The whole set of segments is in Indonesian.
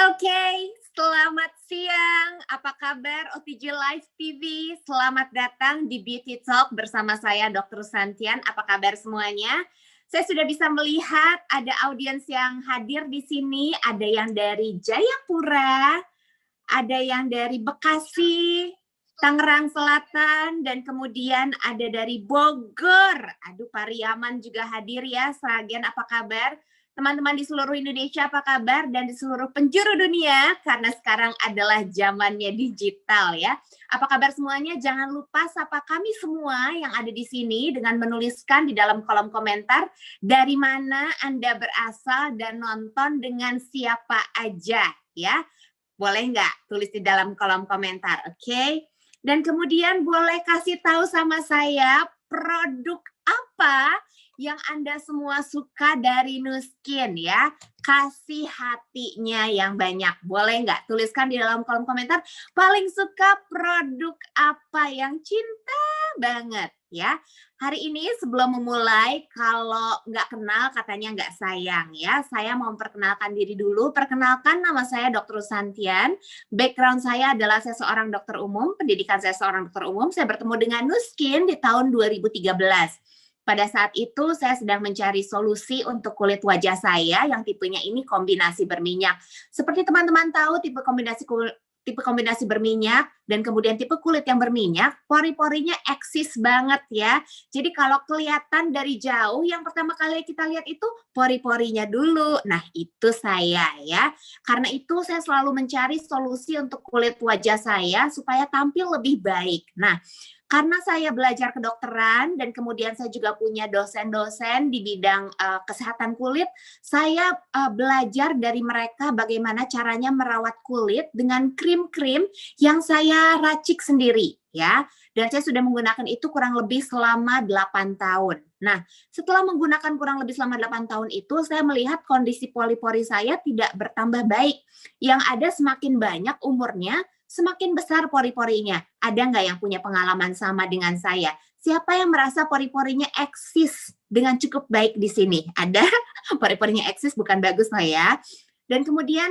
Oke, selamat siang. Apa kabar OTG Live TV? Selamat datang di Beauty Talk bersama saya Dr. Santian. Apa kabar semuanya? Saya sudah bisa melihat ada audiens yang hadir di sini. Ada yang dari Jayapura, ada yang dari Bekasi, Tangerang Selatan, dan kemudian ada dari Bogor. Aduh, Pariaman juga hadir ya. Sragen, apa kabar? Teman-teman di seluruh Indonesia apa kabar, dan di seluruh penjuru dunia, karena sekarang adalah zamannya digital ya. Apa kabar semuanya? Jangan lupa sapa kami semua yang ada di sini dengan menuliskan di dalam kolom komentar dari mana Anda berasal dan nonton dengan siapa aja ya. Boleh nggak tulis di dalam kolom komentar, oke? Dan kemudian boleh kasih tahu sama saya produk apa yang Anda semua suka dari Nuskin ya. Kasih hatinya yang banyak. Boleh nggak tuliskan di dalam kolom komentar paling suka produk apa yang cinta banget ya. Hari ini sebelum memulai, kalau nggak kenal katanya nggak sayang ya. Saya mau memperkenalkan diri dulu. Perkenalkan, nama saya Dr. Santian. Background saya adalah saya seorang dokter umum. Pendidikan saya seorang dokter umum. Saya bertemu dengan Nuskin di tahun 2013. Pada saat itu saya sedang mencari solusi untuk kulit wajah saya yang tipenya ini kombinasi berminyak. Seperti teman-teman tahu, tipe kombinasi berminyak dan kemudian tipe kulit yang berminyak, pori-porinya eksis banget ya. Jadi kalau kelihatan dari jauh, yang pertama kali kita lihat itu pori-porinya dulu. Nah, itu saya ya. Karena itu saya selalu mencari solusi untuk kulit wajah saya supaya tampil lebih baik. Nah, karena saya belajar kedokteran dan kemudian saya juga punya dosen-dosen di bidang kesehatan kulit, saya belajar dari mereka bagaimana caranya merawat kulit dengan krim-krim yang saya racik sendiri ya. Dan saya sudah menggunakan itu kurang lebih selama 8 tahun. Nah, setelah menggunakan kurang lebih selama 8 tahun itu, saya melihat kondisi pori-pori saya tidak bertambah baik. Yang ada semakin banyak umurnya, semakin besar pori-porinya. Ada nggak yang punya pengalaman sama dengan saya? Siapa yang merasa pori-porinya eksis dengan cukup baik di sini? Ada? Pori-porinya eksis bukan bagus lah ya. Dan kemudian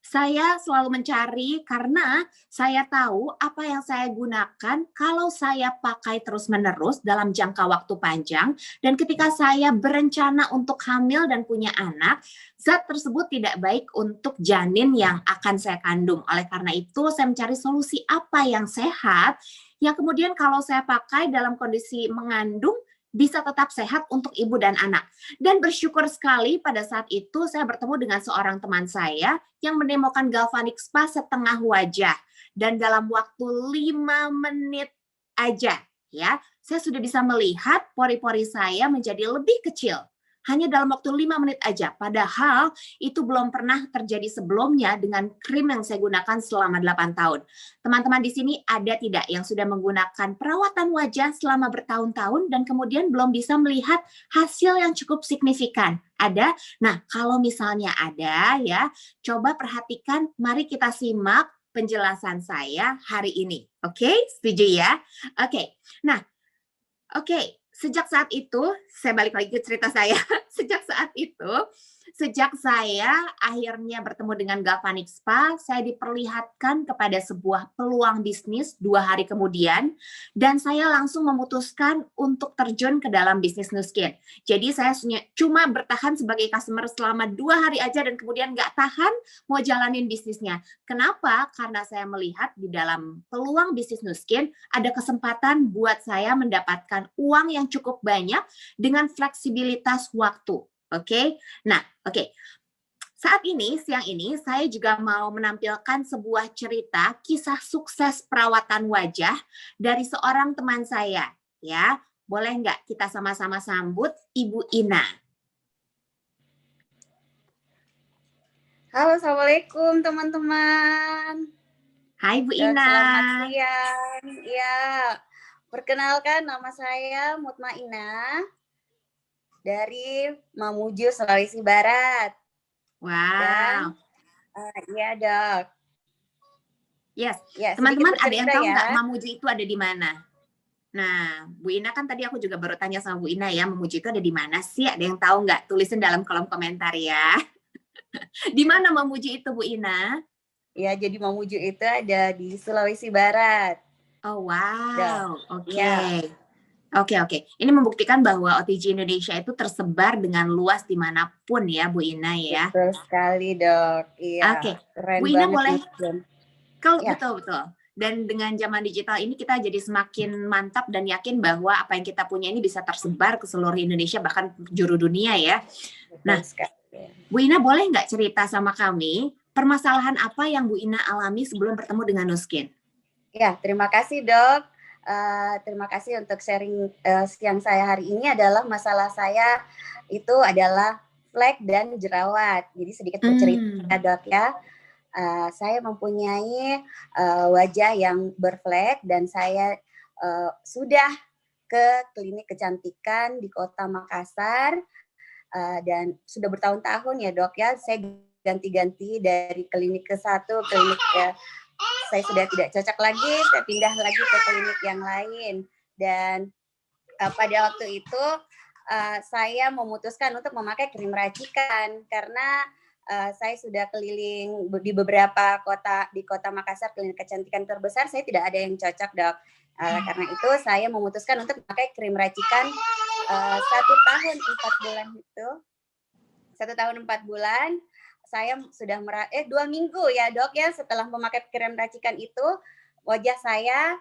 saya selalu mencari karena saya tahu apa yang saya gunakan kalau saya pakai terus-menerus dalam jangka waktu panjang, dan ketika saya berencana untuk hamil dan punya anak, zat tersebut tidak baik untuk janin yang akan saya kandung. Oleh karena itu saya mencari solusi apa yang sehat yang kemudian kalau saya pakai dalam kondisi mengandung bisa tetap sehat untuk ibu dan anak. Dan bersyukur sekali pada saat itu saya bertemu dengan seorang teman saya yang mendemokan galvanic spa setengah wajah. Dan dalam waktu 5 menit aja ya, saya sudah bisa melihat pori-pori saya menjadi lebih kecil. Hanya dalam waktu 5 menit aja. Padahal itu belum pernah terjadi sebelumnya dengan krim yang saya gunakan selama 8 tahun. Teman-teman di sini ada tidak yang sudah menggunakan perawatan wajah selama bertahun-tahun dan kemudian belum bisa melihat hasil yang cukup signifikan? Ada? Nah, kalau misalnya ada ya, coba perhatikan, mari kita simak penjelasan saya hari ini. Oke, setuju ya? Oke, nah, oke. Sejak saat itu, saya balik lagi ke cerita saya. Sejak saya akhirnya bertemu dengan Galvanic Spa, saya diperlihatkan kepada sebuah peluang bisnis 2 hari kemudian, dan saya langsung memutuskan untuk terjun ke dalam bisnis Nuskin. Jadi saya cuma bertahan sebagai customer selama 2 hari aja dan kemudian nggak tahan mau jalanin bisnisnya. Kenapa? Karena saya melihat di dalam peluang bisnis Nuskin ada kesempatan buat saya mendapatkan uang yang cukup banyak dengan fleksibilitas waktu. Oke. Nah, oke. Saat ini, siang ini, saya juga mau menampilkan sebuah cerita kisah sukses perawatan wajah dari seorang teman saya. Ya, boleh nggak kita sama-sama sambut Ibu Ina? Halo, assalamualaikum teman-teman. Hai Bu Dan Ina. selamat siang. Ya, perkenalkan nama saya Mutmainah dari Mamuju, Sulawesi Barat. Wow. Dan iya dok. Yes. Ya, teman-teman ada yang tahu nggak ya. Mamuju itu ada di mana? Nah, Bu Ina kan tadi aku juga baru tanya sama Bu Ina ya, Mamuju itu ada di mana sih? Ada yang tahu nggak? Tulisin dalam kolom komentar ya. Di mana Mamuju itu Bu Ina? Ya, jadi Mamuju itu ada di Sulawesi Barat. Oh Dah. wow, oke. Ya. Oke. Ini membuktikan bahwa OTG Indonesia itu tersebar dengan luas dimanapun ya Bu Ina ya. Betul sekali Dok. Iya, Oke, keren Bu Ina banget boleh, Muslim. kalau Ya. betul. Dan dengan zaman digital ini kita jadi semakin mantap dan yakin bahwa apa yang kita punya ini bisa tersebar ke seluruh Indonesia bahkan juru dunia ya. Nah, Bu Ina boleh nggak cerita sama kami permasalahan apa yang Bu Ina alami sebelum bertemu dengan Nuskin? Ya, terima kasih Dok. Terima kasih untuk sharing yang saya hari ini adalah masalah saya itu adalah flek dan jerawat. Jadi sedikit bercerita Dok ya. Saya mempunyai wajah yang berflek dan saya sudah ke klinik kecantikan di Kota Makassar dan sudah bertahun-tahun ya Dok ya. Saya ganti-ganti dari klinik ke satu, klinik ke saya sudah tidak cocok lagi, saya pindah lagi ke klinik yang lain. Dan pada waktu itu saya memutuskan untuk memakai krim racikan karena saya sudah keliling di beberapa kota di Kota Makassar, klinik kecantikan terbesar, saya tidak ada yang cocok Dok. Karena itu saya memutuskan untuk memakai krim racikan 1 tahun 4 bulan itu. 1 tahun 4 bulan saya sudah 2 minggu ya Dok ya setelah memakai krim racikan itu wajah saya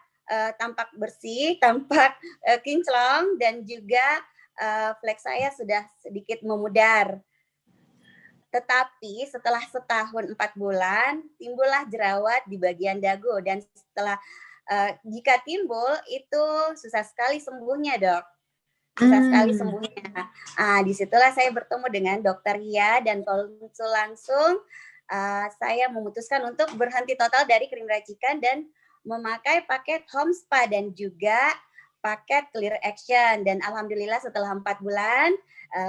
tampak bersih, tampak kinclong dan juga flek saya sudah sedikit memudar. Tetapi setelah setahun 4 bulan timbullah jerawat di bagian dagu dan setelah jika timbul itu susah sekali sembuhnya Dok. Susah sekali sembuhnya. Disitulah saya bertemu dengan Dokter Ria dan konsul langsung. Saya memutuskan untuk berhenti total dari krim racikan dan memakai paket Home Spa dan juga paket Clear Action. Dan alhamdulillah setelah 4 bulan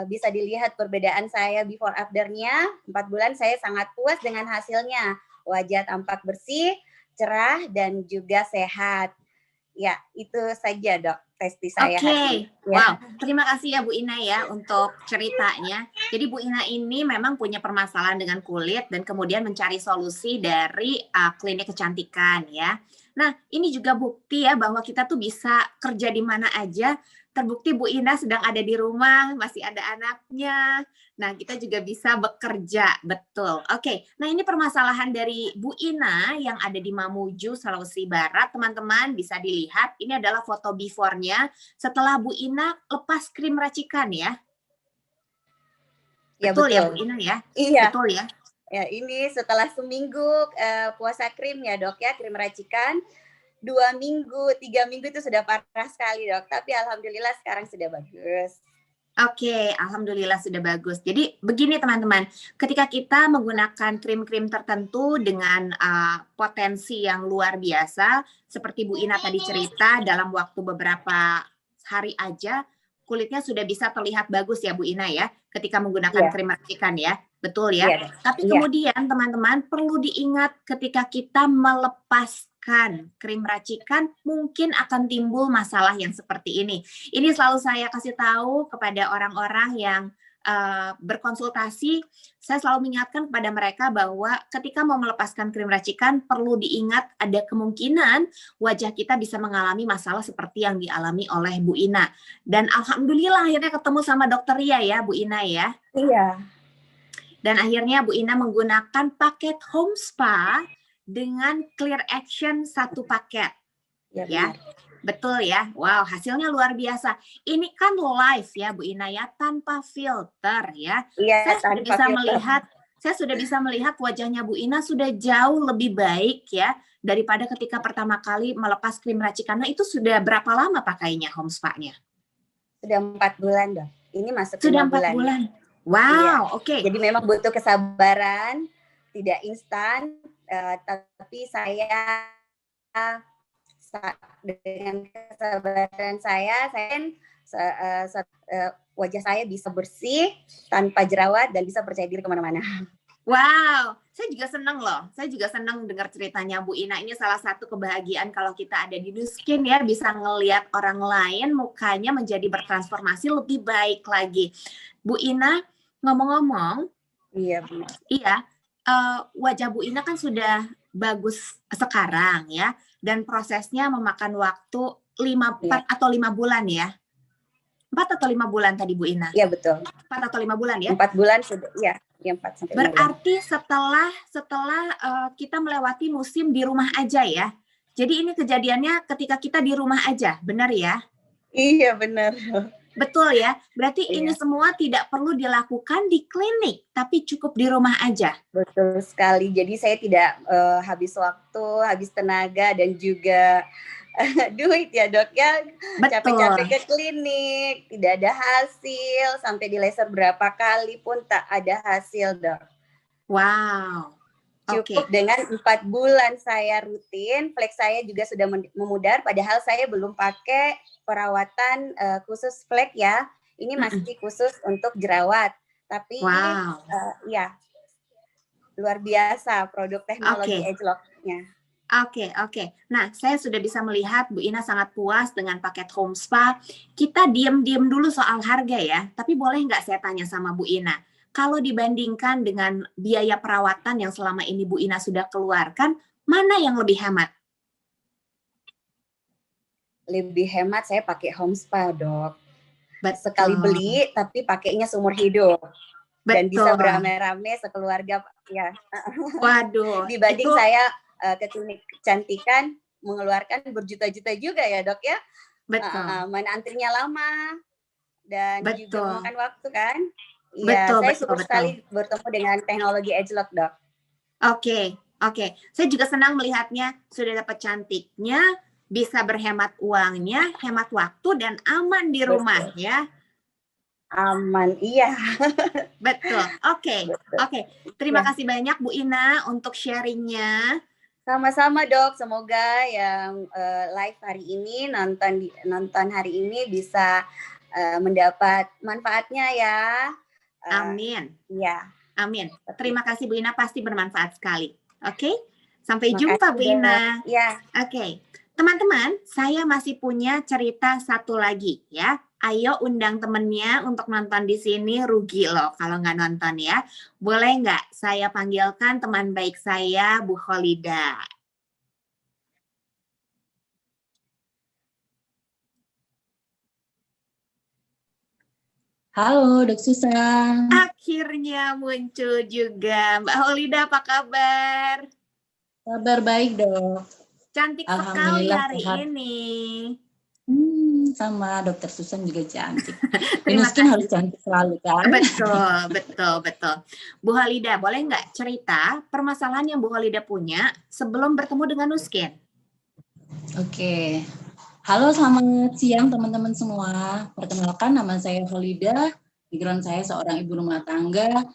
bisa dilihat perbedaan saya before afternya. 4 bulan saya sangat puas dengan hasilnya. Wajah tampak bersih, cerah dan juga sehat. Ya, itu saja Dok. Oke. Wow, terima kasih ya Bu Ina ya untuk ceritanya. Jadi Bu Ina ini memang punya permasalahan dengan kulit dan kemudian mencari solusi dari klinik kecantikan ya. Nah, ini juga bukti ya bahwa kita tuh bisa kerja di mana aja. Terbukti Bu Ina sedang ada di rumah, masih ada anaknya. Nah, kita juga bisa bekerja, betul. Oke, nah ini permasalahan dari Bu Ina yang ada di Mamuju, Sulawesi Barat. Teman-teman bisa dilihat, ini adalah foto before-nya setelah Bu Ina lepas krim racikan ya. Ya, betul ya Bu Ina ya? Iya. Betul ya? Ya, ini setelah seminggu puasa krim ya Dok ya, krim racikan. 2 minggu, 3 minggu itu sudah parah sekali Dok, tapi alhamdulillah sekarang sudah bagus. Oke, alhamdulillah sudah bagus. Jadi begini teman-teman, ketika kita menggunakan krim-krim tertentu dengan potensi yang luar biasa, seperti Bu Ina tadi cerita, dalam waktu beberapa hari aja, kulitnya sudah bisa terlihat bagus ya Bu Ina ya, ketika menggunakan krim racikan ya, betul ya? Tapi kemudian teman-teman perlu diingat ketika kita melepaskan krim racikan, mungkin akan timbul masalah yang seperti ini. Ini selalu saya kasih tahu kepada orang-orang yang berkonsultasi, saya selalu mengingatkan kepada mereka bahwa ketika mau melepaskan krim racikan perlu diingat ada kemungkinan wajah kita bisa mengalami masalah seperti yang dialami oleh Bu Ina. Dan alhamdulillah akhirnya ketemu sama Dokter Ria ya Bu Ina ya. Iya. Dan akhirnya Bu Ina menggunakan paket Home Spa dengan Clear Action 1 paket. Ya. Betul ya. Wow, hasilnya luar biasa. Ini kan live ya Bu Ina ya, tanpa filter ya. Iya, saya sudah bisa melihat wajahnya Bu Ina sudah jauh lebih baik ya daripada ketika pertama kali melepas krim racikan. Nah, itu sudah berapa lama pakainya Home Spa-nya? Sudah 4 bulan Dok. Ini masuk sudah 4 bulan. Wow, oke. Jadi memang butuh kesabaran, tidak instan, tapi saya dengan kesabaran saya wajah saya bisa bersih tanpa jerawat dan bisa percaya diri kemana-mana. Wow, saya juga senang loh. Saya juga senang dengar ceritanya Bu Ina. Ini salah satu kebahagiaan kalau kita ada di Nuskin ya, bisa ngelihat orang lain mukanya menjadi bertransformasi lebih baik lagi. Bu Ina, ngomong-ngomong, Iya, benar. Iya, wajah Bu Ina kan sudah bagus sekarang ya, dan prosesnya memakan waktu 4 Iya. atau 5 bulan ya? 4 atau 5 bulan tadi Bu Ina? Iya, betul. 4 atau 5 bulan ya? 4 bulan sudah, iya, 4 sampai 5 bulan. Berarti setelah kita melewati musim di rumah aja ya. Jadi ini kejadiannya ketika kita di rumah aja, benar ya? Iya, benar. Betul ya. Berarti ini Iya. semua tidak perlu dilakukan di klinik, tapi cukup di rumah aja. Betul sekali. Jadi saya tidak habis waktu, habis tenaga dan juga duit ya, Dok ya. Betul. Capek-capek ke klinik, tidak ada hasil, sampai di laser berapa kali pun tak ada hasil, Dok. Wow. Cukup dengan 4 bulan saya rutin, flek saya juga sudah memudar, padahal saya belum pakai perawatan khusus flek ya. Ini masih khusus untuk jerawat. Tapi ya, luar biasa produk teknologi Agelock-nya. Oke. Nah, saya sudah bisa melihat Bu Ina sangat puas dengan paket Home Spa. Kita diam-diam dulu soal harga ya, tapi boleh nggak saya tanya sama Bu Ina? Kalau dibandingkan dengan biaya perawatan yang selama ini Bu Ina sudah keluarkan, mana yang lebih hemat? Lebih hemat saya pakai Home Spa, Dok. Betul. Sekali beli, tapi pakainya seumur hidup. Betul. Dan bisa beramai-ramai sekeluarga. Ya. Waduh. Dibanding saya ke klinik kecantikan, mengeluarkan berjuta-juta juga ya, Dok ya. Betul. Mana antrinya lama, dan juga memakan waktu kan. Iya, saya syukur sekali bertemu dengan teknologi Agelock, Dok. Oke. Saya juga senang melihatnya sudah dapat cantiknya, bisa berhemat uangnya, hemat waktu, dan aman di rumah ya. Aman, iya. Betul. Oke. Terima kasih banyak Bu Ina untuk sharingnya. Sama-sama, Dok. Semoga yang live hari ini, nonton hari ini bisa mendapat manfaatnya ya. Amin. Iya. Amin. Terima kasih Bu Ina, pasti bermanfaat sekali. Oke? Sampai jumpa Bu Ina. Ya. Oke. Teman-teman, saya masih punya cerita satu lagi ya. Ayo undang temennya untuk nonton di sini, rugi loh kalau nggak nonton ya. Boleh nggak saya panggilkan teman baik saya, Bu Kholida? Halo, Dok Susan. Akhirnya muncul juga. Mbak Kholida, apa kabar? Kabar baik, Dok. Cantik sekali hari ini. Sama Dokter Susan juga cantik. Minuskin harus cantik selalu kan? Betul. Bu Kholida, boleh nggak cerita permasalahan yang Bu Kholida punya sebelum bertemu dengan Nuskin? Oke. Halo, selamat siang teman-teman semua. Perkenalkan, nama saya Kholida. Background saya seorang ibu rumah tangga.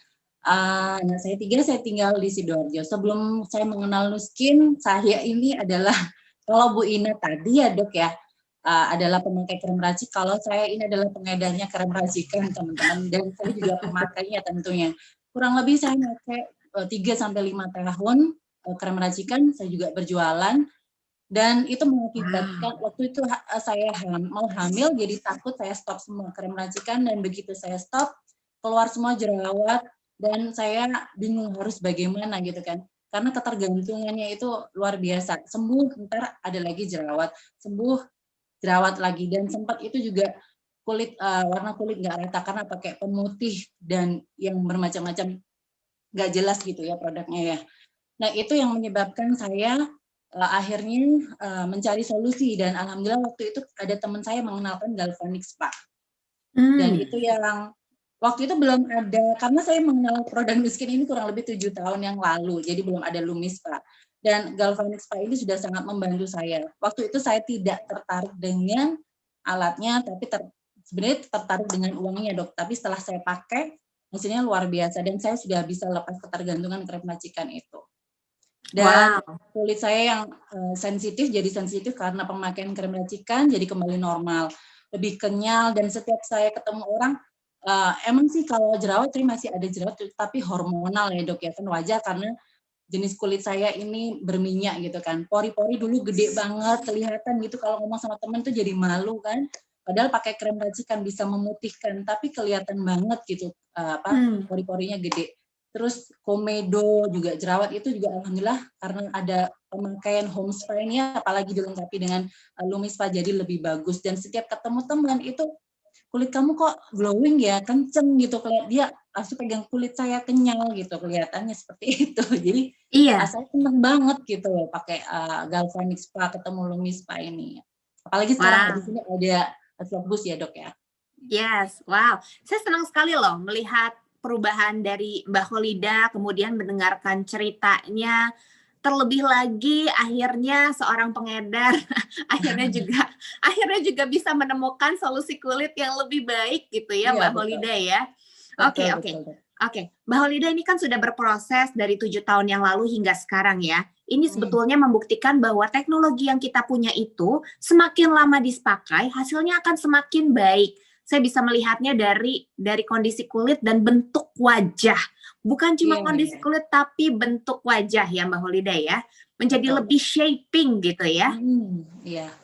Anak saya 3, saya tinggal di Sidoarjo. Sebelum saya mengenal Nuskin, saya ini adalah, kalau Bu Ina tadi ya, Dok ya, adalah pemakai krem racik. Kalau saya ini adalah pengedarnya krem racikan, teman-teman. Dan saya juga pemakainya tentunya. Kurang lebih saya pakai 3-5 tahun krem racikan, saya juga berjualan. Dan itu mengakibatkan waktu itu saya mau hamil, jadi takut saya stop semua krem racikan, dan begitu saya stop, keluar semua jerawat, dan saya bingung harus bagaimana gitu kan. Karena ketergantungannya itu luar biasa. Sembuh, ntar ada lagi jerawat. Sembuh, jerawat lagi. Dan sempat itu juga warna kulit nggak rata karena pakai pemutih dan yang bermacam-macam, nggak jelas gitu ya produknya ya. Nah itu yang menyebabkan saya akhirnya mencari solusi, dan alhamdulillah waktu itu ada teman saya mengenalkan Galvanic Spa. Dan itu yang waktu itu belum ada, karena saya mengenal produk Nuskin ini kurang lebih 7 tahun yang lalu, jadi belum ada Lumis Spa. Dan Galvanic Spa ini sudah sangat membantu saya. Waktu itu saya tidak tertarik dengan alatnya, tapi sebenarnya tertarik dengan uangnya, Dok. Tapi setelah saya pakai, hasilnya luar biasa, dan saya sudah bisa lepas ketergantungan krem racikan itu. Dan kulit saya yang sensitif jadi sensitif karena pemakaian krem racikan, jadi kembali normal, lebih kenyal. Dan setiap saya ketemu orang, emang sih kalau jerawat ini masih ada jerawat, tapi hormonal ya, Dok ya, kan wajar karena jenis kulit saya ini berminyak gitu kan. Pori-pori dulu gede banget, kelihatan gitu, kalau ngomong sama temen tuh jadi malu kan. Padahal pakai krem racikan bisa memutihkan, tapi kelihatan banget gitu, pori-porinya gede. terus komedo juga jerawat itu juga alhamdulillah karena ada pemakaian home spa ini apalagi dilengkapi dengan Lumispa jadi lebih bagus. Dan setiap ketemu teman itu kulit kamu kok glowing ya, kenceng gitu, dia langsung pegang kulit saya kenyal gitu kelihatannya seperti itu. Jadi saya seneng banget gitu loh pakai Galvanic Spa ketemu Lumispa ini. Apalagi sekarang di sini ada Flexbus ya dok ya. Yes, wow. Saya senang sekali loh melihat perubahan dari Mbak Kholida, kemudian mendengarkan ceritanya. Terlebih lagi akhirnya seorang pengedar akhirnya juga bisa menemukan solusi kulit yang lebih baik gitu ya, Mbak Kholida ya. Oke. Mbak Kholida ini kan sudah berproses dari 7 tahun yang lalu hingga sekarang ya. Ini sebetulnya membuktikan bahwa teknologi yang kita punya itu semakin lama dipakai, hasilnya akan semakin baik. Saya bisa melihatnya dari kondisi kulit dan bentuk wajah. Bukan cuma kondisi kulit, tapi bentuk wajah ya Mbak Kholida ya. Menjadi lebih shaping gitu ya.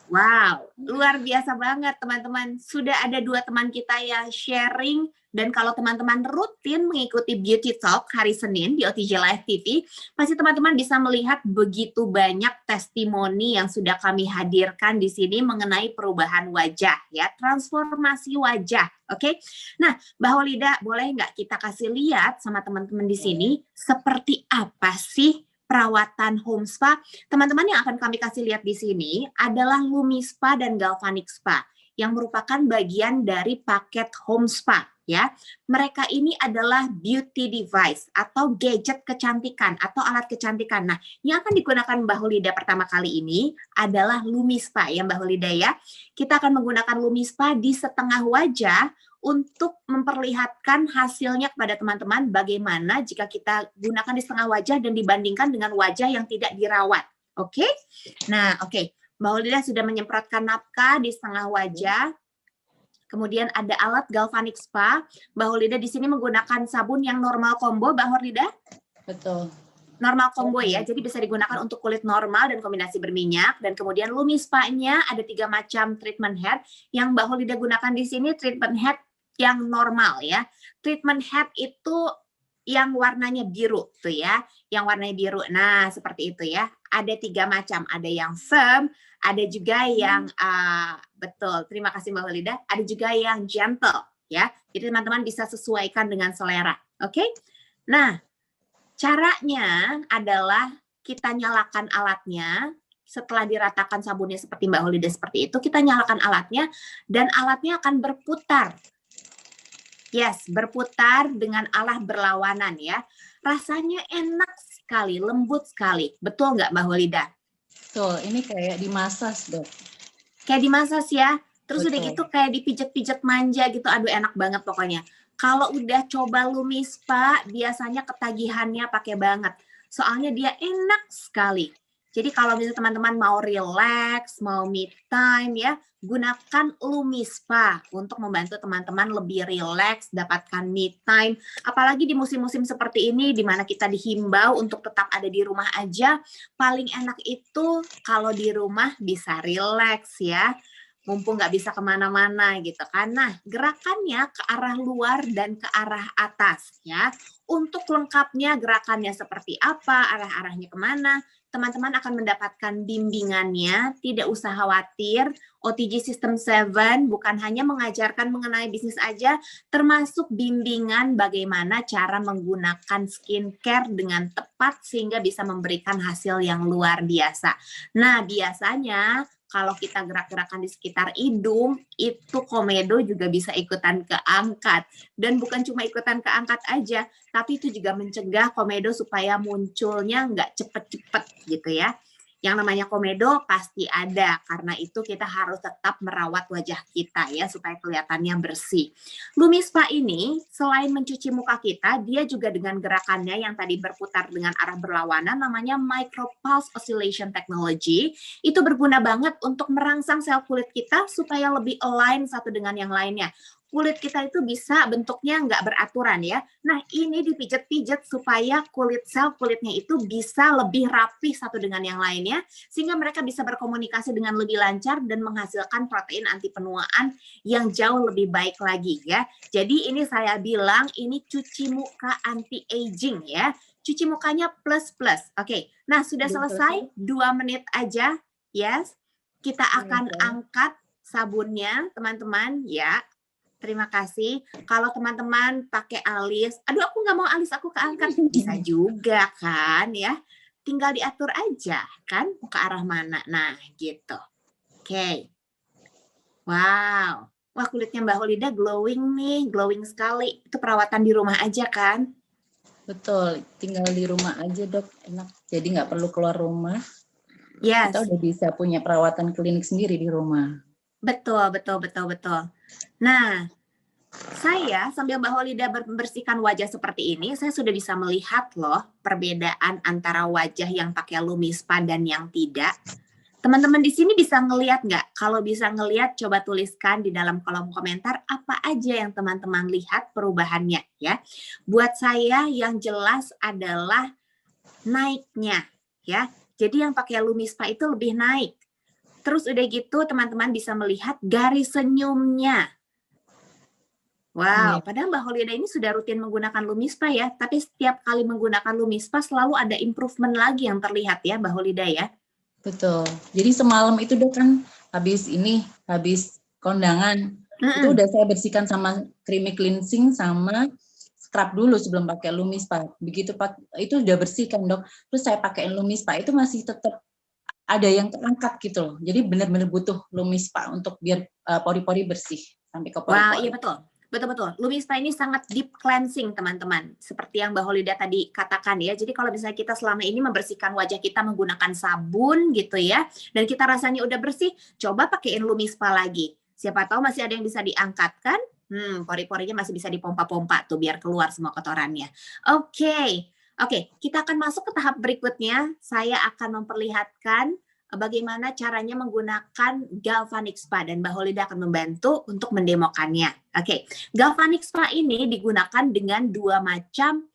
Wow, luar biasa banget teman-teman. Sudah ada 2 teman kita yang sharing. Dan kalau teman-teman rutin mengikuti Beauty Talk hari Senin di OTJ Live TV, pasti teman-teman bisa melihat begitu banyak testimoni yang sudah kami hadirkan di sini mengenai perubahan wajah ya, transformasi wajah. Oke. Nah, Mbak Kholida, boleh nggak kita kasih lihat sama teman-teman di sini seperti apa sih perawatan home spa? Teman-teman yang akan kami kasih lihat di sini adalah Lumispa dan Galvanic Spa yang merupakan bagian dari paket home spa. Ya, mereka ini adalah beauty device atau gadget kecantikan atau alat kecantikan. Nah, yang akan digunakan Mbak Kholida pertama kali ini adalah Lumispa ya Mbak Kholida ya. Kita akan menggunakan Lumispa di setengah wajah untuk memperlihatkan hasilnya kepada teman-teman bagaimana jika kita gunakan di setengah wajah dan dibandingkan dengan wajah yang tidak dirawat. Oke? Nah, oke. Mbak Kholida sudah menyemprotkan napka di setengah wajah. Kemudian ada alat Galvanic Spa. Mbak Kholida di sini menggunakan sabun yang normal combo, Mbak Kholida? Betul. Normal combo ya, jadi bisa digunakan untuk kulit normal dan kombinasi berminyak. Dan kemudian Lumispa-nya ada 3 macam treatment head. Yang Mbak Kholida gunakan di sini treatment head yang normal ya. Treatment head itu yang warnanya biru tuh ya, yang warnanya biru. Nah, seperti itu ya. Ada 3 macam, ada yang firm, ada juga yang betul. Terima kasih Mbak Kholida. Ada juga yang gentle ya. Jadi teman-teman bisa sesuaikan dengan selera. Oke? Nah, caranya adalah kita nyalakan alatnya. Setelah diratakan sabunnya seperti Mbak Kholida seperti itu, kita nyalakan alatnya dan alatnya akan berputar. Yes, berputar dengan arah berlawanan ya. Rasanya enak sekali, lembut sekali. Betul nggak Mbak Kholida? Betul, ini kayak dimasas dok. Kayak dimasas ya. Terus udah gitu kayak dipijat-pijat manja gitu. Aduh enak banget pokoknya. Kalau udah coba Lumispa, biasanya ketagihannya pakai banget. Soalnya dia enak sekali. Jadi kalau misalnya teman-teman mau relax, mau me time ya, gunakan Lumispa untuk membantu teman-teman lebih relax, dapatkan me time. Apalagi di musim-musim seperti ini, di mana kita dihimbau untuk tetap ada di rumah aja, paling enak itu kalau di rumah bisa relax ya. Mumpung nggak bisa kemana-mana gitu kan. Nah, gerakannya ke arah luar dan ke arah atas ya. Untuk lengkapnya gerakannya seperti apa, arah-arahnya kemana, teman-teman akan mendapatkan bimbingannya, tidak usah khawatir. OTJ System 7 bukan hanya mengajarkan mengenai bisnis aja, termasuk bimbingan bagaimana cara menggunakan skincare dengan tepat sehingga bisa memberikan hasil yang luar biasa. Nah, biasanya kalau kita gerak-gerakan di sekitar hidung, itu komedo juga bisa ikutan keangkat. Dan bukan cuma ikutan keangkat aja, tapi itu juga mencegah komedo supaya munculnya nggak cepet-cepet gitu ya. Yang namanya komedo pasti ada, karena itu kita harus tetap merawat wajah kita ya, supaya kelihatannya bersih. Lumispa ini, selain mencuci muka kita, dia juga dengan gerakannya yang tadi berputar dengan arah berlawanan, namanya Micropulse Oscillation Technology, itu berguna banget untuk merangsang sel kulit kita supaya lebih align satu dengan yang lainnya. kulit kita itu bisa bentuknya nggak beraturan ya. Nah, ini dipijat-pijat supaya sel kulitnya itu bisa lebih rapi satu dengan yang lainnya, sehingga mereka bisa berkomunikasi dengan lebih lancar dan menghasilkan protein anti penuaan yang jauh lebih baik lagi ya. Jadi ini saya bilang ini cuci muka anti-aging ya. Cuci mukanya plus-plus. Oke, nah sudah selesai 2 menit aja. Yes, kita akan angkat sabunnya teman-teman ya. Terima kasih. Kalau teman-teman pakai alis, aduh aku nggak mau alis aku keangkat, bisa juga kan ya. Tinggal diatur aja kan ke arah mana. Nah gitu. Oke. Wow. Wah kulitnya Mbak Holida glowing nih, glowing sekali. Itu perawatan di rumah aja kan? Betul, tinggal di rumah aja dok, enak. Jadi nggak perlu keluar rumah. Yes. Kita udah bisa punya perawatan klinik sendiri di rumah. Betul. Nah, saya sambil Mbak Holida membersihkan wajah seperti ini, saya sudah bisa melihat loh perbedaan antara wajah yang pakai Lumispa dan yang tidak. Teman-teman di sini bisa ngelihat nggak? Kalau bisa ngelihat, coba tuliskan di dalam kolom komentar apa aja yang teman-teman lihat perubahannya ya. Buat saya yang jelas adalah naiknya ya. Jadi yang pakai Lumispa itu lebih naik. Terus udah gitu teman-teman bisa melihat garis senyumnya. Wow, padahal Mbak Holida ini sudah rutin menggunakan Lumispa ya, tapi setiap kali menggunakan Lumispa selalu ada improvement lagi yang terlihat ya Mbak Holida ya. Betul. Jadi semalam itu dok kan habis kondangan, itu udah saya bersihkan sama creamy cleansing sama scrub dulu sebelum pakai Lumispa. Begitu itu udah bersihkan dok, terus saya pakai Lumispa itu masih tetap ada yang terangkat gitu loh. Jadi benar-benar butuh Lumispa untuk biar pori-pori bersih sampai ke pori-pori. Wah, iya betul. Betul. Lumispa ini sangat deep cleansing, teman-teman. Seperti yang Mbak Holida tadi katakan ya. Jadi kalau misalnya kita selama ini membersihkan wajah kita menggunakan sabun gitu ya, dan kita rasanya udah bersih, coba pakaiin Lumispa lagi. Siapa tahu masih ada yang bisa diangkat kan? Pori-porinya masih bisa dipompa-pompa tuh biar keluar semua kotorannya. Oke, kita akan masuk ke tahap berikutnya. Saya akan memperlihatkan bagaimana caranya menggunakan Galvanic Spa dan Mbak Holida akan membantu untuk mendemokannya. Oke, Galvanic Spa ini digunakan dengan 2 macam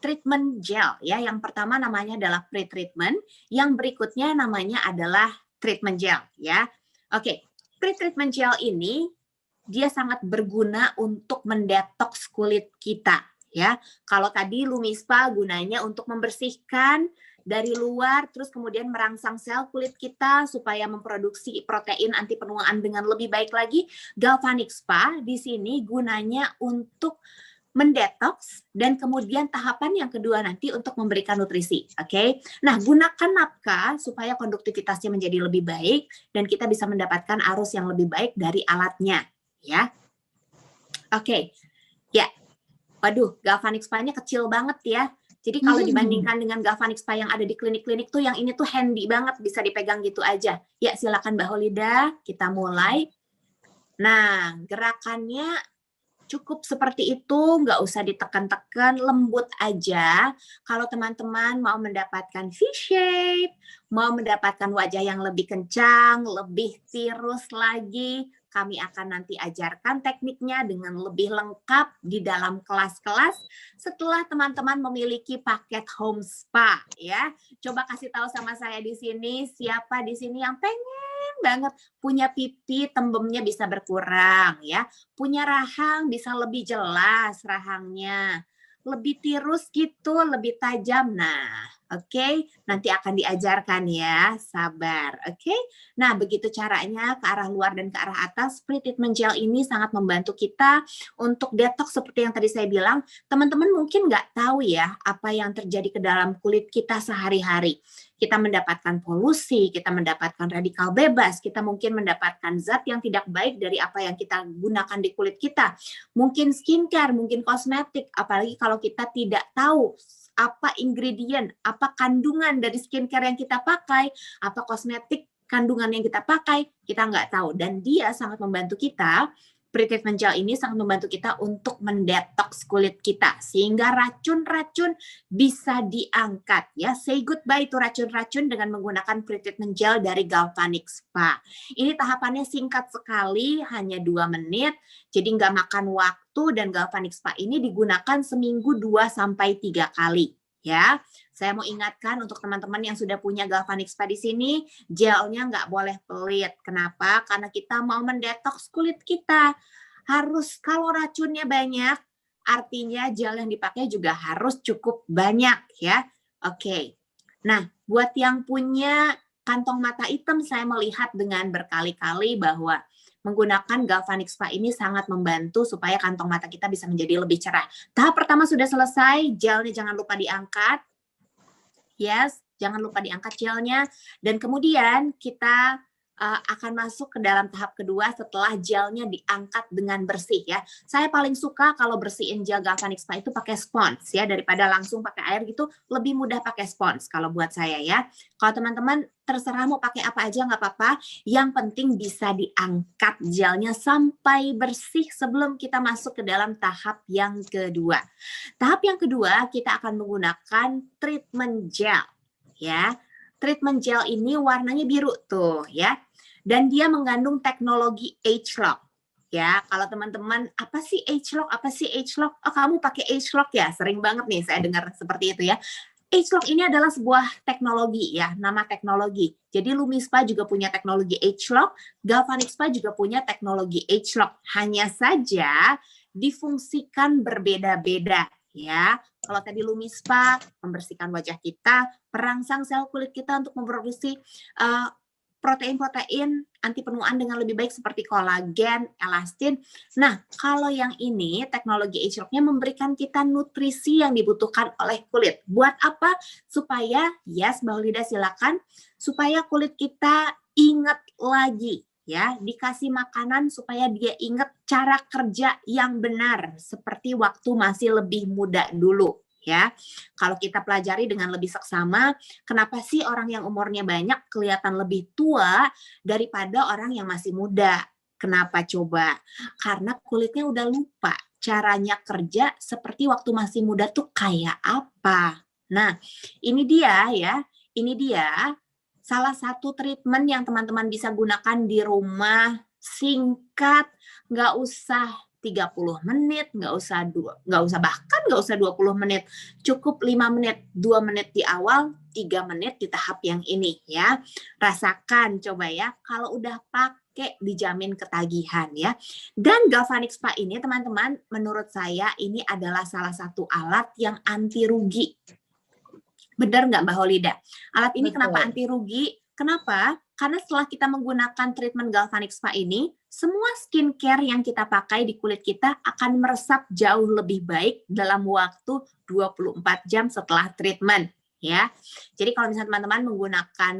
treatment gel ya. Yang pertama namanya adalah pre-treatment, yang berikutnya namanya adalah treatment gel ya. Oke, pre-treatment gel ini dia sangat berguna untuk mendetoks kulit kita ya. Kalau tadi Lumispa gunanya untuk membersihkan dari luar, terus kemudian merangsang sel kulit kita supaya memproduksi protein anti penuaan dengan lebih baik lagi. Galvanic Spa di sini gunanya untuk mendetoks dan kemudian tahapan yang kedua nanti untuk memberikan nutrisi. Oke. Nah, gunakan nafka supaya konduktivitasnya menjadi lebih baik dan kita bisa mendapatkan arus yang lebih baik dari alatnya, ya. Oke. Ya. Waduh, Galvanic Spa-nya kecil banget ya. Jadi kalau dibandingkan dengan Galvanic Spa yang ada di klinik-klinik tuh yang ini tuh handy banget, bisa dipegang gitu aja. Ya, silakan Mbak Holida, kita mulai. Nah, gerakannya cukup seperti itu, nggak usah ditekan-tekan, lembut aja. Kalau teman-teman mau mendapatkan V-shape, mau mendapatkan wajah yang lebih kencang, lebih tirus lagi, kami akan nanti ajarkan tekniknya dengan lebih lengkap di dalam kelas-kelas setelah teman-teman memiliki paket home spa ya. Coba kasih tahu sama saya di sini, siapa di sini yang pengen banget punya pipi tembemnya bisa berkurang ya. Punya rahang bisa lebih jelas rahangnya. Lebih tirus gitu, lebih tajam. Nah, oke, nanti akan diajarkan ya, sabar, oke? Nah, begitu caranya ke arah luar dan ke arah atas. Pre-treatment gel ini sangat membantu kita untuk detox seperti yang tadi saya bilang. Teman-teman mungkin nggak tahu ya apa yang terjadi ke dalam kulit kita sehari-hari. Kita mendapatkan polusi, kita mendapatkan radikal bebas, kita mungkin mendapatkan zat yang tidak baik dari apa yang kita gunakan di kulit kita. Mungkin skincare, mungkin kosmetik, apalagi kalau kita tidak tahu apa ingredient, apa kandungan dari skincare yang kita pakai, apa kosmetik kandungan yang kita pakai, kita nggak tahu. Dan dia sangat membantu kita Pretreatment gel ini sangat membantu kita untuk mendetoks kulit kita sehingga racun-racun bisa diangkat ya. Say goodbye to racun-racun dengan menggunakan pretreatment gel dari Galvanic Spa. Ini tahapannya singkat sekali, hanya 2 menit. Jadi nggak makan waktu, dan Galvanic Spa ini digunakan seminggu 2-3 kali ya. Saya mau ingatkan untuk teman-teman yang sudah punya Galvanic Spa di sini, gelnya nggak boleh pelit. Kenapa? Karena kita mau mendetoks kulit kita. Harus, kalau racunnya banyak, artinya gel yang dipakai juga harus cukup banyak ya. Oke. Nah, buat yang punya kantong mata hitam, saya melihat dengan berkali-kali bahwa menggunakan Galvanic Spa ini sangat membantu supaya kantong mata kita bisa menjadi lebih cerah. Tahap pertama sudah selesai, gelnya jangan lupa diangkat. Yes, jangan lupa diangkat gelnya. Dan kemudian kita akan masuk ke dalam tahap kedua setelah gelnya diangkat dengan bersih ya. Saya paling suka kalau bersihin gel Galvanic Spa itu pakai spons ya, daripada langsung pakai air gitu, lebih mudah pakai spons kalau buat saya ya. Kalau teman-teman terserah mau pakai apa aja nggak apa-apa, yang penting bisa diangkat gelnya sampai bersih sebelum kita masuk ke dalam tahap yang kedua. Tahap yang kedua kita akan menggunakan treatment gel ya. Treatment gel ini warnanya biru tuh ya. Dan dia mengandung teknologi Age-Lock. Ya, kalau teman-teman, apa sih Age-Lock? Apa sih Age-Lock? Oh, kamu pakai Age-Lock ya? Sering banget nih saya dengar seperti itu ya. Age-Lock ini adalah sebuah teknologi ya, nama teknologi. Jadi Lumi Spa juga punya teknologi Age-Lock, Galvanic Spa juga punya teknologi Age-Lock. Hanya saja difungsikan berbeda-beda ya. Kalau tadi Lumi Spa membersihkan wajah kita, perangsang sel kulit kita untuk memproduksi protein-protein anti penuaan dengan lebih baik seperti kolagen, elastin. Nah, kalau yang ini teknologi Age-Lock-nya memberikan kita nutrisi yang dibutuhkan oleh kulit. Buat apa? Supaya, yes Mbak Lida silakan, supaya kulit kita ingat lagi ya, dikasih makanan supaya dia ingat cara kerja yang benar seperti waktu masih lebih muda dulu. Ya, kalau kita pelajari dengan lebih seksama, kenapa sih orang yang umurnya banyak kelihatan lebih tua daripada orang yang masih muda? Kenapa coba? Karena kulitnya udah lupa caranya kerja seperti waktu masih muda tuh kayak apa. Nah, ini dia ya, ini dia salah satu treatment yang teman-teman bisa gunakan di rumah, singkat, nggak usah 30 menit, nggak usah 20 menit, cukup 5 menit, 2 menit di awal, 3 menit di tahap yang ini ya. Rasakan coba ya, kalau udah pakai dijamin ketagihan ya. Dan Galvanic Spa ini teman-teman, menurut saya ini adalah salah satu alat yang anti rugi. Benar nggak Mbak Holida? Alat ini Betul. kenapa anti rugi? Kenapa? Karena setelah kita menggunakan treatment Galvanic Spa ini, semua skincare yang kita pakai di kulit kita akan meresap jauh lebih baik dalam waktu 24 jam setelah treatment. Ya, jadi kalau misalnya teman-teman menggunakan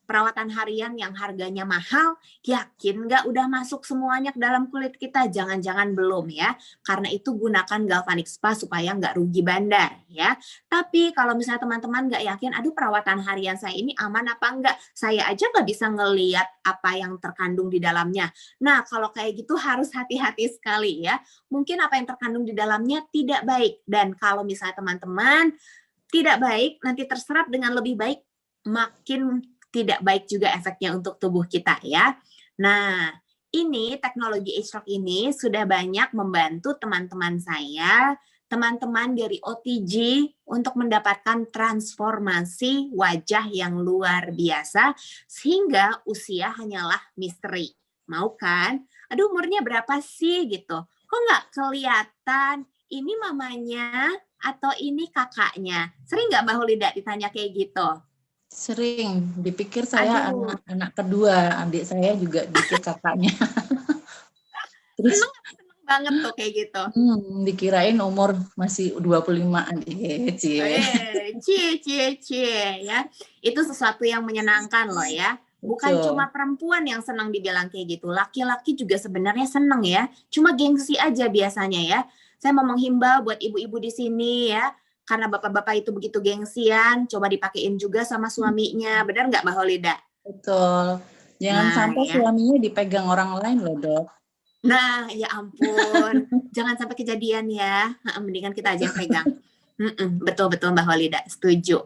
perawatan harian yang harganya mahal, yakin nggak udah masuk semuanya ke dalam kulit kita? Jangan-jangan belum ya. Karena itu gunakan Galvanic Spa supaya nggak rugi bandar ya. Tapi kalau misalnya teman-teman nggak yakin, aduh perawatan harian saya ini aman apa enggak? Saya aja nggak bisa ngeliat apa yang terkandung di dalamnya. Nah kalau kayak gitu harus hati-hati sekali ya. Mungkin apa yang terkandung di dalamnya tidak baik. Dan kalau misalnya teman-teman tidak baik, nanti terserap dengan lebih baik, makin tidak baik juga efeknya untuk tubuh kita ya. Nah, ini teknologi Age-Lock ini sudah banyak membantu teman-teman saya, teman-teman dari OTG untuk mendapatkan transformasi wajah yang luar biasa sehingga usia hanyalah misteri. Mau kan? Aduh umurnya berapa sih gitu. Kok nggak kelihatan? Ini mamanya atau ini kakaknya? Sering nggak Mbak Holida ditanya kayak gitu? Sering, dipikir saya anak kedua, adik saya juga dikit kakaknya. Terus seneng banget tuh kayak gitu. Dikirain umur masih 25-an. Cie ya. Itu sesuatu yang menyenangkan loh ya. Bukan Betul. cuma perempuan yang senang dibilang kayak gitu. Laki-laki juga sebenarnya senang ya. Cuma gengsi aja biasanya ya. Saya mau menghimbau buat ibu-ibu di sini ya. Karena bapak-bapak itu begitu gengsian, coba dipakein juga sama suaminya. Benar nggak Mbak Holida? Betul. Jangan Nah, sampai ya. suaminya dipegang orang lain loh, Dok. Nah, ya ampun. Jangan sampai kejadian ya. Mendingan kita aja yang pegang. Betul-betul Mbak Holida, setuju.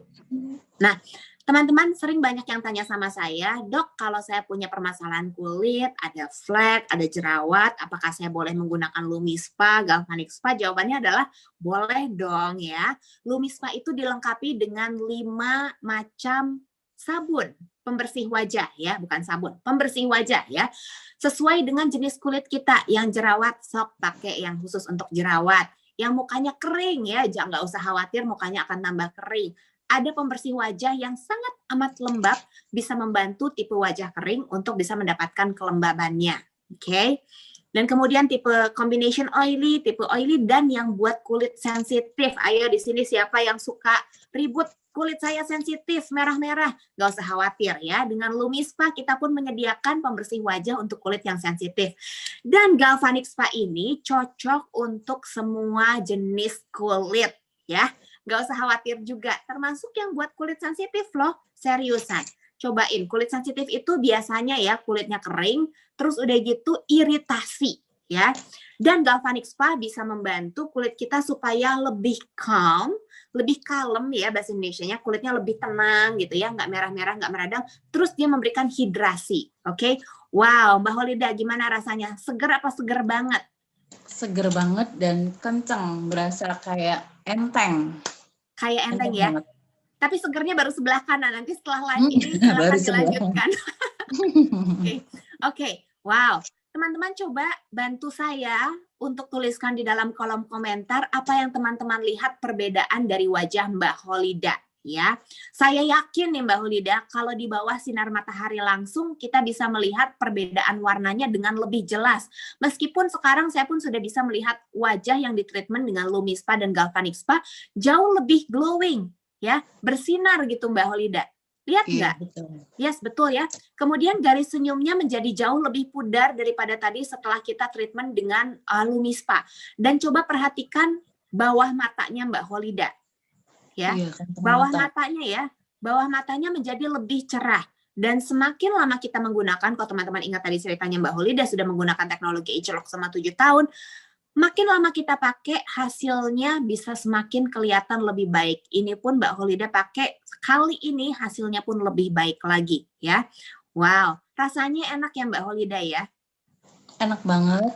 Nah, teman-teman sering banyak yang tanya sama saya, Dok, kalau saya punya permasalahan kulit, ada flek, ada jerawat, apakah saya boleh menggunakan Lumispa, Galvanic Spa? Jawabannya adalah boleh dong ya. Lumispa itu dilengkapi dengan 5 macam sabun pembersih wajah ya, bukan sabun, pembersih wajah ya. Sesuai dengan jenis kulit kita, yang jerawat sok pakai yang khusus untuk jerawat. Yang mukanya kering ya, jangan nggak usah khawatir mukanya akan tambah kering. Ada pembersih wajah yang sangat amat lembab, bisa membantu tipe wajah kering untuk bisa mendapatkan kelembabannya. Oke. Dan kemudian tipe combination oily, tipe oily, dan yang buat kulit sensitif. Ayo di sini siapa yang suka ribut, kulit saya sensitif, merah-merah. Gak usah khawatir ya. Dengan Lumispa kita pun menyediakan pembersih wajah untuk kulit yang sensitif. Dan Galvanic Spa ini cocok untuk semua jenis kulit ya. Gak usah khawatir juga, termasuk yang buat kulit sensitif loh, seriusan. Cobain, kulit sensitif itu biasanya ya kulitnya kering, terus udah gitu iritasi ya. Dan Galvanic Spa bisa membantu kulit kita supaya lebih calm, lebih kalem ya bahasa Indonesianya, kulitnya lebih tenang gitu ya, nggak merah-merah, nggak meradang. Terus dia memberikan hidrasi, oke? Wow, Mbak Holida gimana rasanya? Seger apa seger banget? Seger banget dan kenceng, berasa kayak enteng. Kayak enteng ya? Banget. Tapi segernya baru sebelah kanan. Nanti setelah live ini silakan dilanjutkan. Oke. Wow. Teman-teman coba bantu saya untuk tuliskan di dalam kolom komentar apa yang teman-teman lihat perbedaan dari wajah Mbak Holida. Ya, saya yakin nih Mbak Holida, kalau di bawah sinar matahari langsung kita bisa melihat perbedaan warnanya dengan lebih jelas. Meskipun sekarang saya pun sudah bisa melihat wajah yang ditreatment dengan Lumispa dan Galvanic Spa jauh lebih glowing, ya, bersinar gitu Mbak Holida. Lihat nggak? Betul. Yes, betul ya. Kemudian garis senyumnya menjadi jauh lebih pudar daripada tadi setelah kita treatment dengan Lumispa. Dan coba perhatikan bawah matanya Mbak Holida. Ya, bawah matanya ya, bawah matanya menjadi lebih cerah. Dan semakin lama kita menggunakan, kalau teman-teman ingat tadi ceritanya Mbak Holida sudah menggunakan teknologi Age Lock selama 7 tahun, makin lama kita pakai, hasilnya bisa semakin kelihatan lebih baik. Ini pun Mbak Holida pakai, kali ini hasilnya pun lebih baik lagi ya. Wow, rasanya enak ya Mbak Holida ya? Enak banget.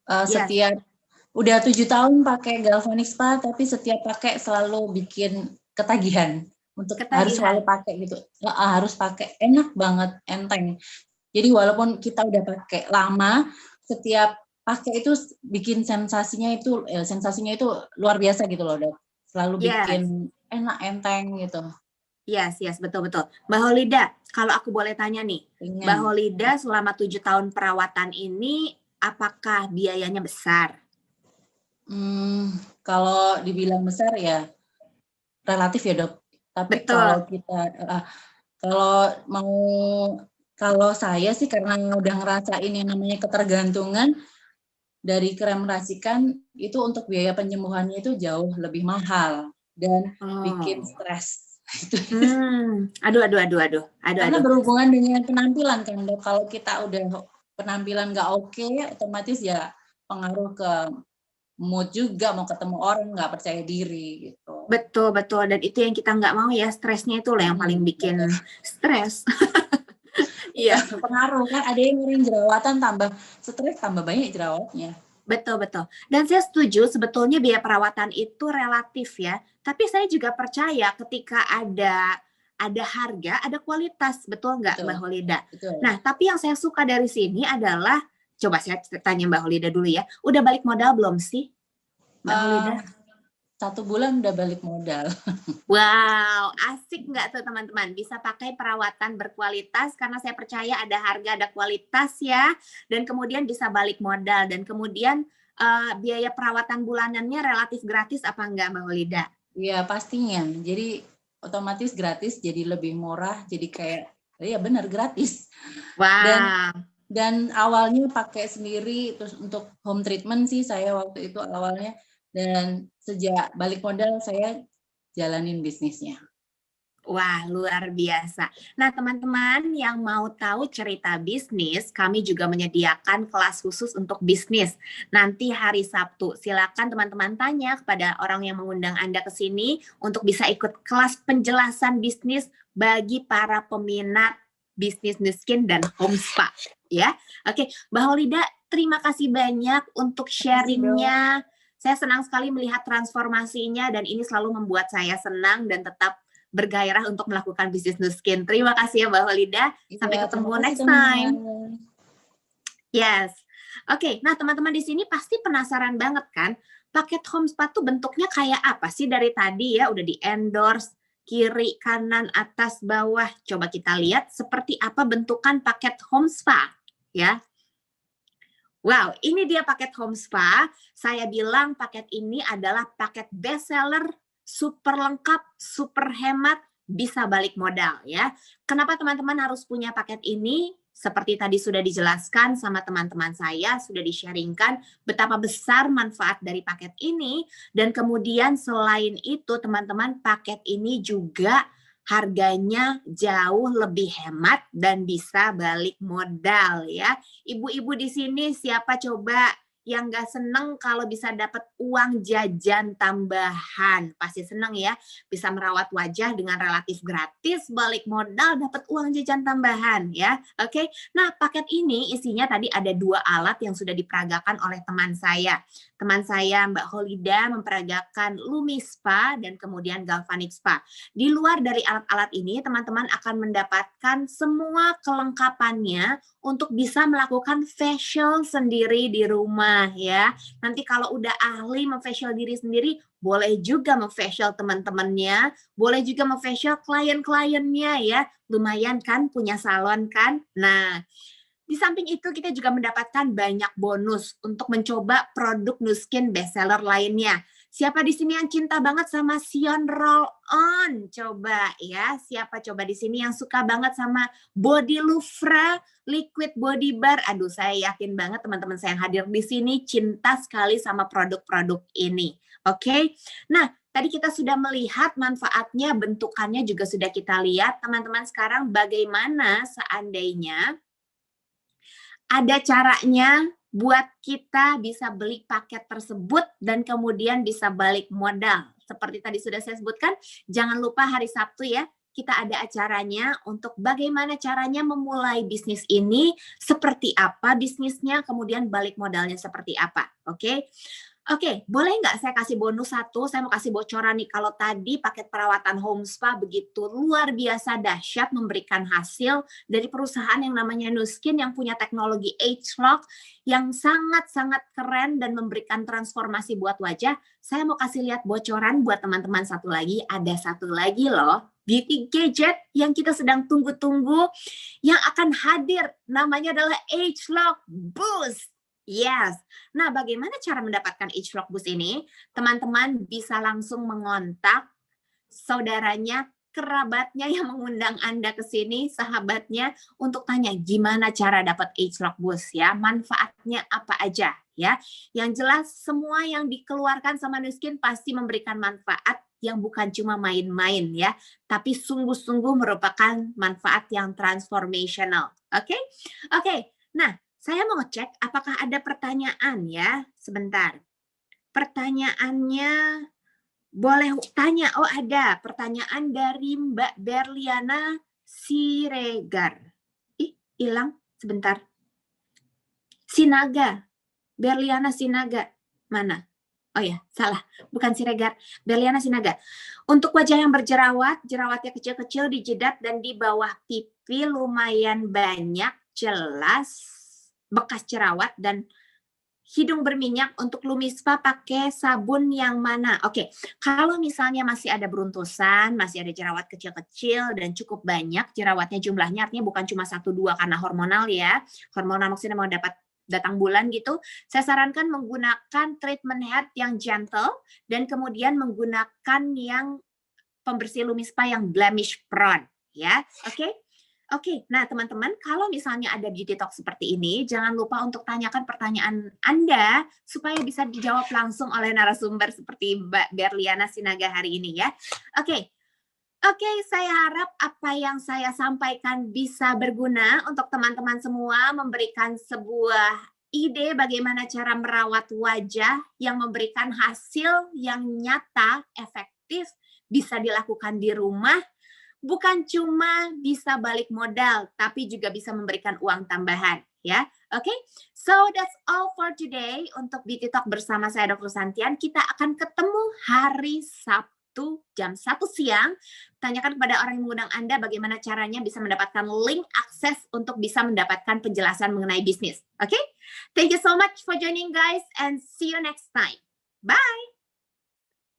Setiap udah 7 tahun pakai Galvanic Spa, tapi setiap pakai selalu bikin ketagihan untuk harus selalu pakai gitu. Harus pakai, enak banget, enteng. Jadi walaupun kita udah pakai lama, setiap pakai itu bikin sensasinya itu luar biasa gitu loh, Dok. Selalu bikin enak, enteng gitu. Yes, betul-betul. Mbak Holida, kalau aku boleh tanya nih, Mbak Holida selama 7 tahun perawatan ini, apakah biayanya besar? Kalau dibilang besar ya relatif ya Dok. Tapi kalau kita kalau saya sih karena udah ngerasain yang namanya ketergantungan dari krem racikan itu untuk biaya penyembuhannya itu jauh lebih mahal dan bikin stres. Aduh. Karena berhubungan dengan penampilan kan Dok. Kalau kita udah penampilan nggak oke, otomatis ya pengaruh ke mood juga, mau ketemu orang nggak percaya diri gitu. Betul, dan itu yang kita nggak mau ya, stresnya itu loh yang paling bikin stres. Iya, pengaruh kan, ada yang ngering jerawatan tambah stres, tambah banyak jerawatnya. Betul. Dan saya setuju sebetulnya biaya perawatan itu relatif ya, tapi saya juga percaya ketika ada harga, ada kualitas, betul nggak Mbak Holida? Betul. Nah, tapi yang saya suka dari sini adalah, coba saya tanya Mbak Holida dulu ya, udah balik modal belum sih Mbak Holida? 1 bulan udah balik modal. Wow, asik nggak tuh teman-teman? Bisa pakai perawatan berkualitas karena saya percaya ada harga, ada kualitas ya. Dan kemudian bisa balik modal. Dan kemudian biaya perawatan bulanannya relatif gratis apa enggak Mbak Holida? Iya pastinya. Jadi otomatis gratis jadi lebih murah. Jadi kayak, ya benar gratis. Wow. Dan awalnya pakai sendiri, terus untuk home treatment sih saya waktu itu awalnya. Dan sejak balik modal saya jalanin bisnisnya. Wah, luar biasa. Nah, teman-teman yang mau tahu cerita bisnis, kami juga menyediakan kelas khusus untuk bisnis. Nanti hari Sabtu, silakan teman-teman tanya kepada orang yang mengundang Anda ke sini untuk bisa ikut kelas penjelasan bisnis bagi para peminat bisnis Nu Skin dan home spa. Ya, oke. Mbak Holida, terima kasih banyak untuk sharingnya. Saya senang sekali melihat transformasinya dan ini selalu membuat saya senang dan tetap bergairah untuk melakukan bisnis Nu Skin. Terima kasih ya Mbak Holida. Sampai ketemu next time. Yes. Oke, nah teman-teman di sini pasti penasaran banget kan, paket home spa tuh bentuknya kayak apa sih dari tadi ya, udah di endorse kiri, kanan, atas, bawah. Coba kita lihat seperti apa bentukan paket home spa ya. Wow, ini dia paket home spa. Saya bilang paket ini adalah paket best seller, super lengkap, super hemat, bisa balik modal ya. Kenapa teman-teman harus punya paket ini? Seperti tadi sudah dijelaskan sama teman-teman saya, sudah di-sharingkan betapa besar manfaat dari paket ini. Dan kemudian selain itu teman-teman, paket ini juga harganya jauh lebih hemat dan bisa balik modal ya. Ibu-ibu di sini siapa coba yang nggak seneng kalau bisa dapat uang jajan tambahan? Pasti seneng ya, bisa merawat wajah dengan relatif gratis, balik modal dapat uang jajan tambahan ya. Oke, nah paket ini isinya tadi ada 2 alat yang sudah diperagakan oleh teman saya. Teman saya Mbak Holida memperagakan Lumi Spa dan kemudian Galvanic Spa. Di luar dari alat-alat ini, teman-teman akan mendapatkan semua kelengkapannya untuk bisa melakukan facial sendiri di rumah ya. Nanti kalau udah ahli memfacial diri sendiri, boleh juga memfacial teman-temannya, boleh juga memfacial klien-kliennya ya. Lumayan kan punya salon kan? Nah, di samping itu kita juga mendapatkan banyak bonus untuk mencoba produk Nu Skin bestseller lainnya. Siapa di sini yang cinta banget sama Sion Roll On? Coba ya, siapa coba di sini yang suka banget sama Body Louvre Liquid Body Bar? Aduh, saya yakin banget teman-teman saya yang hadir di sini cinta sekali sama produk-produk ini. Oke? Nah, tadi kita sudah melihat manfaatnya, bentukannya juga sudah kita lihat. Teman-teman sekarang bagaimana seandainya ada caranya buat kita bisa beli paket tersebut dan kemudian bisa balik modal. Seperti tadi sudah saya sebutkan, jangan lupa hari Sabtu ya, kita ada acaranya untuk bagaimana caranya memulai bisnis ini, seperti apa bisnisnya, kemudian balik modalnya seperti apa. Oke? Oke, boleh nggak saya kasih bonus satu? Saya mau kasih bocoran nih. Kalau tadi paket perawatan home spa begitu luar biasa dahsyat memberikan hasil dari perusahaan yang namanya Nu Skin yang punya teknologi ageLOC yang sangat-sangat keren dan memberikan transformasi buat wajah. Saya mau kasih lihat bocoran buat teman-teman satu lagi. Ada satu lagi loh, beauty gadget yang kita sedang tunggu-tunggu yang akan hadir. Namanya adalah ageLOC Boost. Yes. Nah, bagaimana cara mendapatkan ageLOC Boost ini? Teman-teman bisa langsung mengontak saudaranya, kerabatnya yang mengundang Anda ke sini, sahabatnya, untuk tanya gimana cara dapat ageLOC Boost ya, manfaatnya apa aja ya. Yang jelas semua yang dikeluarkan sama Nu Skin pasti memberikan manfaat yang bukan cuma main-main ya, tapi sungguh-sungguh merupakan manfaat yang transformational. Oke? Oke. Nah, saya mau cek apakah ada pertanyaan ya. Sebentar. Pertanyaannya boleh tanya. Oh, ada pertanyaan dari Mbak Berliana Siregar. Ih, hilang sebentar. Sinaga. Berliana Sinaga. Mana? Oh ya, salah. Bukan Siregar. Berliana Sinaga. Untuk wajah yang berjerawat, jerawatnya kecil-kecil di jidat dan di bawah pipi lumayan banyak, jelas bekas jerawat dan hidung berminyak. Untuk Lumi Spa pakai sabun yang mana? Oke, kalau misalnya masih ada beruntusan, masih ada jerawat kecil-kecil dan cukup banyak jerawatnya jumlahnya, artinya bukan cuma 1-2 karena hormonal ya. Hormonal maksudnya mau dapat datang bulan gitu. Saya sarankan menggunakan treatment head yang gentle dan kemudian menggunakan yang pembersih Lumi Spa yang blemish prone ya. Oke. Oke, nah teman-teman, kalau misalnya ada beauty talk seperti ini, jangan lupa untuk tanyakan pertanyaan Anda supaya bisa dijawab langsung oleh narasumber seperti Mbak Berliana Sinaga hari ini ya. Oke, Oke, saya harap apa yang saya sampaikan bisa berguna untuk teman-teman semua, memberikan sebuah ide bagaimana cara merawat wajah yang memberikan hasil yang nyata, efektif, bisa dilakukan di rumah, bukan cuma bisa balik modal, tapi juga bisa memberikan uang tambahan, ya. Oke, so that's all for today untuk Beauty Talk bersama saya Dr. Santian. Kita akan ketemu hari Sabtu jam 1 siang. Tanyakan kepada orang yang mengundang Anda bagaimana caranya bisa mendapatkan link akses untuk bisa mendapatkan penjelasan mengenai bisnis. Oke? Thank you so much for joining guys and see you next time. Bye!